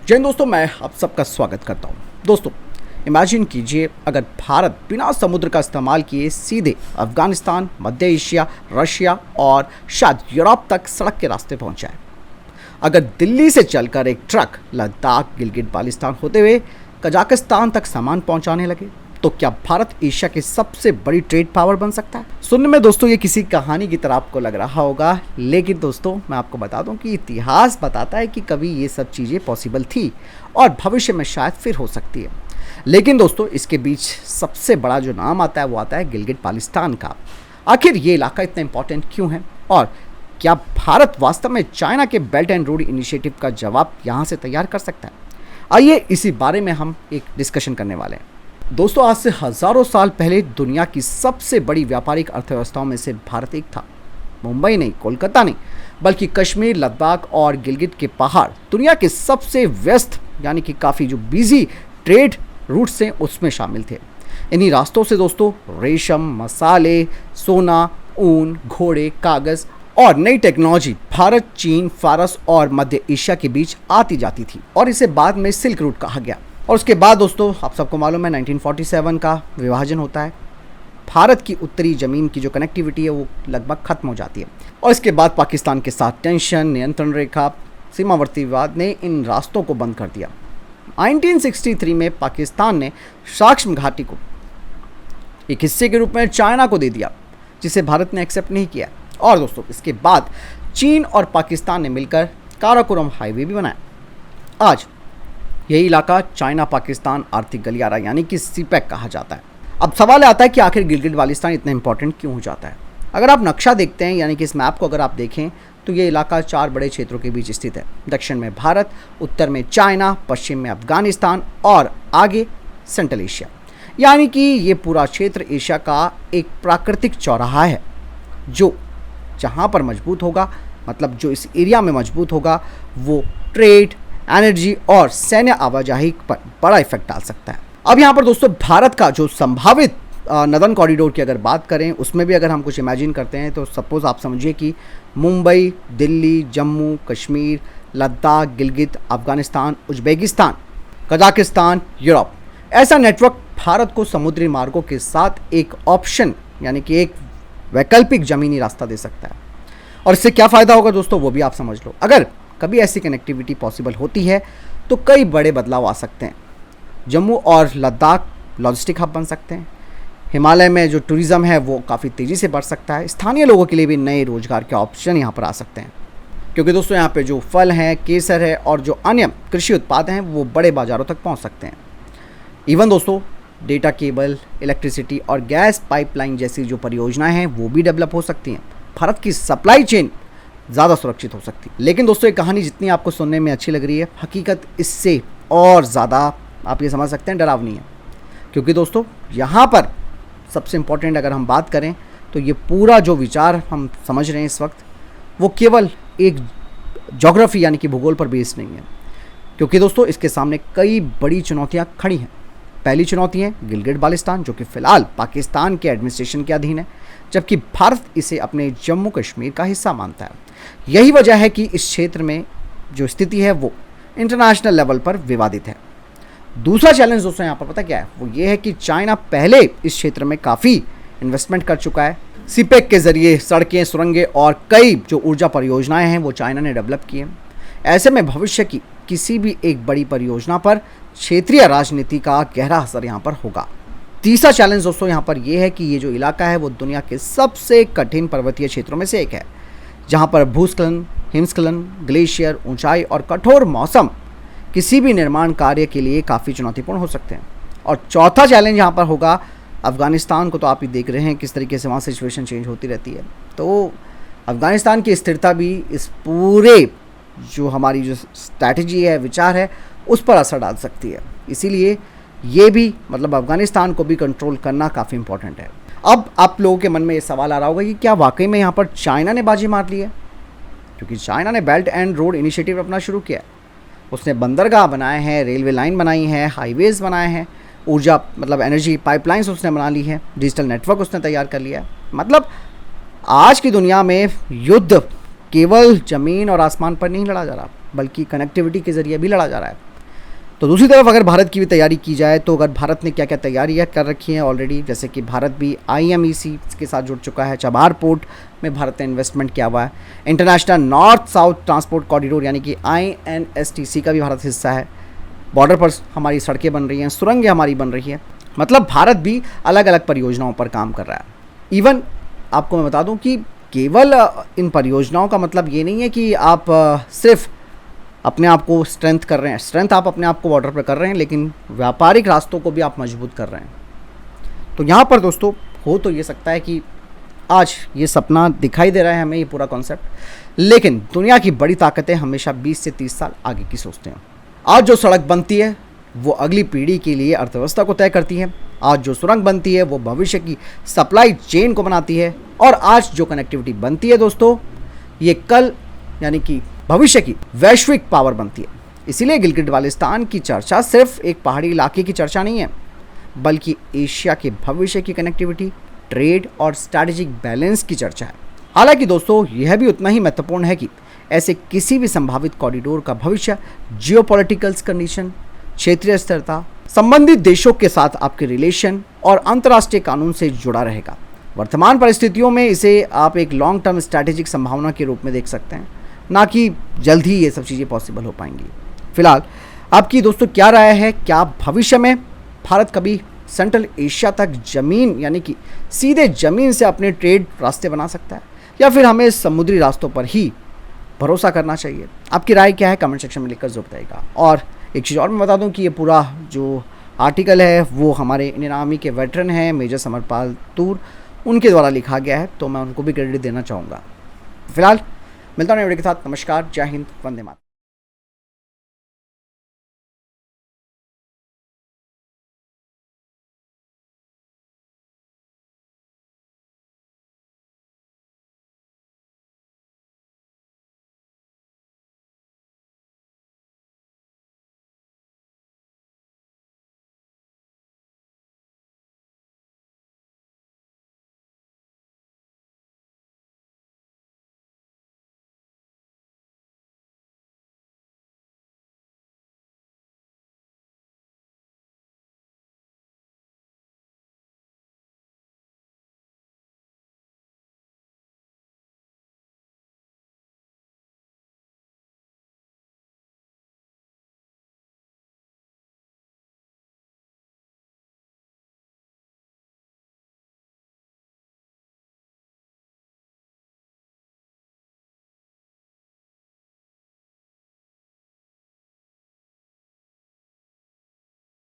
जय हिंद दोस्तों, मैं आप सबका स्वागत करता हूं। दोस्तों, इमेजिन कीजिए अगर भारत बिना समुद्र का इस्तेमाल किए सीधे अफगानिस्तान, मध्य एशिया, रशिया और शायद यूरोप तक सड़क के रास्ते पहुंच जाए। अगर दिल्ली से चलकर एक ट्रक लद्दाख, गिलगित बाल्टिस्तान होते हुए कजाकिस्तान तक सामान पहुंचाने लगे, तो क्या भारत एशिया की सबसे बड़ी ट्रेड पावर बन सकता है? सुनने में दोस्तों ये किसी कहानी की तरह आपको लग रहा होगा, लेकिन दोस्तों मैं आपको बता दूं कि इतिहास बताता है कि कभी ये सब चीज़ें पॉसिबल थी और भविष्य में शायद फिर हो सकती है। लेकिन दोस्तों इसके बीच सबसे बड़ा जो नाम आता है वो आता है गिलगित बाल्टिस्तान का। आखिर ये इलाका इतना इंपॉर्टेंट क्यों है और क्या भारत वास्तव में चाइना के बेल्ट एंड रोड इनिशिएटिव का जवाब यहाँ से तैयार कर सकता है? आइए इसी बारे में हम एक डिस्कशन करने वाले हैं। दोस्तों, आज से हजारों साल पहले दुनिया की सबसे बड़ी व्यापारिक अर्थव्यवस्थाओं में से भारत एक था। मुंबई नहीं, कोलकाता नहीं, बल्कि कश्मीर, लद्दाख और गिलगित के पहाड़ दुनिया के सबसे व्यस्त यानी कि काफ़ी जो बिजी ट्रेड रूट्स हैं उसमें शामिल थे। इन्हीं रास्तों से दोस्तों रेशम, मसाले, सोना, ऊन, घोड़े, कागज़ और नई टेक्नोलॉजी भारत, चीन, फारस और मध्य एशिया के बीच आती जाती थी और इसे बाद में सिल्क रूट कहा गया। और उसके बाद दोस्तों आप सबको मालूम है 1947 का विभाजन होता है। भारत की उत्तरी ज़मीन की जो कनेक्टिविटी है वो लगभग खत्म हो जाती है और इसके बाद पाकिस्तान के साथ टेंशन, नियंत्रण रेखा, सीमावर्ती विवाद ने इन रास्तों को बंद कर दिया। 1963 में पाकिस्तान ने साक्ष्म घाटी को एक हिस्से के रूप में चाइना को दे दिया, जिसे भारत ने एक्सेप्ट नहीं किया। और दोस्तों इसके बाद चीन और पाकिस्तान ने मिलकर काराकोरम हाईवे भी बनाया। आज यही इलाका चाइना पाकिस्तान आर्थिक गलियारा यानी कि सीपैक कहा जाता है। अब सवाल आता है कि आखिर गिलगित बाल्टिस्तान इतना इंपॉर्टेंट क्यों हो जाता है? अगर आप नक्शा देखते हैं यानी कि इस मैप को अगर आप देखें तो ये इलाका 4 बड़े क्षेत्रों के बीच स्थित है। दक्षिण में भारत, उत्तर में चाइना, पश्चिम में अफगानिस्तान और आगे सेंट्रल एशिया। यानी कि ये पूरा क्षेत्र एशिया का एक प्राकृतिक चौराहा है जो जहाँ पर मजबूत होगा, मतलब जो इस एरिया में मजबूत होगा, वो ट्रेड, एनर्जी और सैन्य आवाजाही पर बड़ा इफेक्ट डाल सकता है। अब यहाँ पर दोस्तों भारत का जो संभावित नदन कॉरिडोर की अगर बात करें, उसमें भी अगर हम कुछ इमेजिन करते हैं तो सपोज आप समझिए कि Mumbai, Delhi, Jammu Kashmir, Ladakh, Gilgit, Afghanistan, Uzbekistan, Kazakhstan, Europe, ऐसा नेटवर्क भारत को समुद्री मार्गों के साथ एक ऑप्शन यानी कि एक वैकल्पिक ज़मीनी रास्ता दे सकता है। और इससे क्या फ़ायदा होगा दोस्तों वो भी आप समझ लो। अगर कभी ऐसी कनेक्टिविटी पॉसिबल होती है तो कई बड़े बदलाव आ सकते हैं। जम्मू और लद्दाख लॉजिस्टिक हब बन सकते हैं। हिमालय में जो टूरिज़्म है वो काफ़ी तेज़ी से बढ़ सकता है। स्थानीय लोगों के लिए भी नए रोजगार के ऑप्शन यहाँ पर आ सकते हैं, क्योंकि दोस्तों यहाँ पे जो फल हैं, केसर है और जो अन्य कृषि उत्पाद हैं वो बड़े बाज़ारों तक पहुँच सकते हैं। इवन दोस्तों डेटा केबल, इलेक्ट्रिसिटी और गैस पाइपलाइन जैसी जो परियोजनाएँ हैं वो भी डेवलप हो सकती हैं। भारत की सप्लाई चेन ज़्यादा सुरक्षित हो सकती है। लेकिन दोस्तों ये कहानी जितनी आपको सुनने में अच्छी लग रही है, हकीकत इससे और ज़्यादा आप ये समझ सकते हैं डरावनी है। क्योंकि दोस्तों यहाँ पर सबसे इम्पोर्टेंट अगर हम बात करें तो ये पूरा जो विचार हम समझ रहे हैं इस वक्त वो केवल एक ज्योग्राफी यानी कि भूगोल पर बेस्ड नहीं है, क्योंकि दोस्तों इसके सामने कई बड़ी चुनौतियाँ खड़ी हैं। पहली चुनौती है गिलगित बाल्टिस्तान, जो कि फ़िलहाल पाकिस्तान के एडमिनिस्ट्रेशन के अधीन है, जबकि भारत इसे अपने जम्मू कश्मीर का हिस्सा मानता है। यही वजह है कि इस क्षेत्र में जो स्थिति है वो इंटरनेशनल लेवल पर विवादित है। दूसरा चैलेंज दोस्तों यहाँ पर पता क्या है, वो ये है कि चाइना पहले इस क्षेत्र में काफ़ी इन्वेस्टमेंट कर चुका है। सीपेक के ज़रिए सड़कें, सुरंगें और कई जो ऊर्जा परियोजनाएं हैं वो चाइना ने डेवलप की हैं। ऐसे में भविष्य की किसी भी एक बड़ी परियोजना पर क्षेत्रीय राजनीति का गहरा असर यहाँ पर होगा। तीसरा चैलेंज दोस्तों यहाँ पर यह है कि ये जो इलाका है वो दुनिया के सबसे कठिन पर्वतीय क्षेत्रों में से एक है, जहाँ पर भूस्खलन, हिमस्खलन, ग्लेशियर, ऊंचाई और कठोर मौसम किसी भी निर्माण कार्य के लिए काफ़ी चुनौतीपूर्ण हो सकते हैं। और चौथा चैलेंज यहाँ पर होगा अफगानिस्तान को। तो आप ही देख रहे हैं किस तरीके से वहाँ सिचुएशन चेंज होती रहती है, तो अफगानिस्तान की स्थिरता भी इस पूरे जो हमारी जो स्ट्रैटेजी है, विचार है, उस पर असर डाल सकती है। इसीलिए ये भी मतलब अफगानिस्तान को भी कंट्रोल करना काफ़ी इंपॉर्टेंट है। अब आप लोगों के मन में ये सवाल आ रहा होगा कि क्या वाकई में यहाँ पर चाइना ने बाजी मार ली है? क्योंकि चाइना ने बेल्ट एंड रोड इनिशिएटिव अपना शुरू किया। उसने बंदरगाह बनाए हैं, रेलवे लाइन बनाई है, हाईवेज़ बनाए हैं, ऊर्जा मतलब एनर्जी पाइपलाइंस उसने बना ली है, डिजिटल नेटवर्क उसने तैयार कर लिया है। मतलब आज की दुनिया में युद्ध केवल ज़मीन और आसमान पर नहीं लड़ा जा रहा, बल्कि कनेक्टिविटी के ज़रिए भी लड़ा जा रहा है। तो दूसरी तरफ अगर भारत की भी तैयारी की जाए तो अगर भारत ने क्या क्या तैयारियां कर रखी हैं ऑलरेडी, जैसे कि भारत भी IMEC के साथ जुड़ चुका है, चबार पोर्ट में भारत ने इन्वेस्टमेंट किया हुआ है, international north south transport corridor यानी कि INSTC का भी भारत हिस्सा है, बॉर्डर पर हमारी सड़कें बन रही हैं, सुरंगें हमारी बन रही है, मतलब भारत भी अलग अलग परियोजनाओं पर काम कर रहा है। इवन आपको मैं बता दूं कि केवल इन परियोजनाओं का मतलब ये नहीं है कि आप सिर्फ अपने आप को स्ट्रेंथ कर रहे हैं, स्ट्रेंथ आप अपने आप को बॉर्डर पर कर रहे हैं, लेकिन व्यापारिक रास्तों को भी आप मजबूत कर रहे हैं। तो यहाँ पर दोस्तों हो तो ये सकता है कि आज ये सपना दिखाई दे रहा है हमें, ये पूरा कॉन्सेप्ट, लेकिन दुनिया की बड़ी ताकतें हमेशा 20 से 30 साल आगे की सोचते हैं। आज जो सड़क बनती है वो अगली पीढ़ी के लिए अर्थव्यवस्था को तय करती है, आज जो सुरंग बनती है वो भविष्य की सप्लाई चेन को बनाती है, और आज जो कनेक्टिविटी बनती है दोस्तों ये कल यानी कि भविष्य की वैश्विक पावर बनती है। इसीलिए गिलगिट बाल्टिस्तान की चर्चा सिर्फ एक पहाड़ी इलाके की चर्चा नहीं है, बल्कि एशिया के भविष्य की कनेक्टिविटी, ट्रेड और स्ट्रैटेजिक बैलेंस की चर्चा है। हालांकि दोस्तों यह भी उतना ही महत्वपूर्ण है कि ऐसे किसी भी संभावित कॉरिडोर का भविष्य जियोपॉलिटिकल कंडीशन, क्षेत्रीय स्थिरता, संबंधित देशों के साथ आपके रिलेशन और अंतर्राष्ट्रीय कानून से जुड़ा रहेगा। वर्तमान परिस्थितियों में इसे आप एक लॉन्ग टर्म स्ट्रैटेजिक संभावना के रूप में देख सकते हैं, ना कि जल्द ही ये सब चीज़ें पॉसिबल हो पाएंगी। फिलहाल आपकी दोस्तों क्या राय है? क्या भविष्य में भारत कभी सेंट्रल एशिया तक ज़मीन यानी कि सीधे ज़मीन से अपने ट्रेड रास्ते बना सकता है, या फिर हमें समुद्री रास्तों पर ही भरोसा करना चाहिए? आपकी राय क्या है कमेंट सेक्शन में लिखकर जरूर बताइएगा। और एक चीज़ और मैं बता दूं कि ये पूरा जो आर्टिकल है वो हमारे इंडियन आर्मी के वेटरन हैं मेजर समरपाल तूर, उनके द्वारा लिखा गया है, तो मैं उनको भी क्रेडिट देना चाहूँगा। फिलहाल मिलता हूँ वीडियो के साथ। नमस्कार, जय हिंद, वंदे मातरम।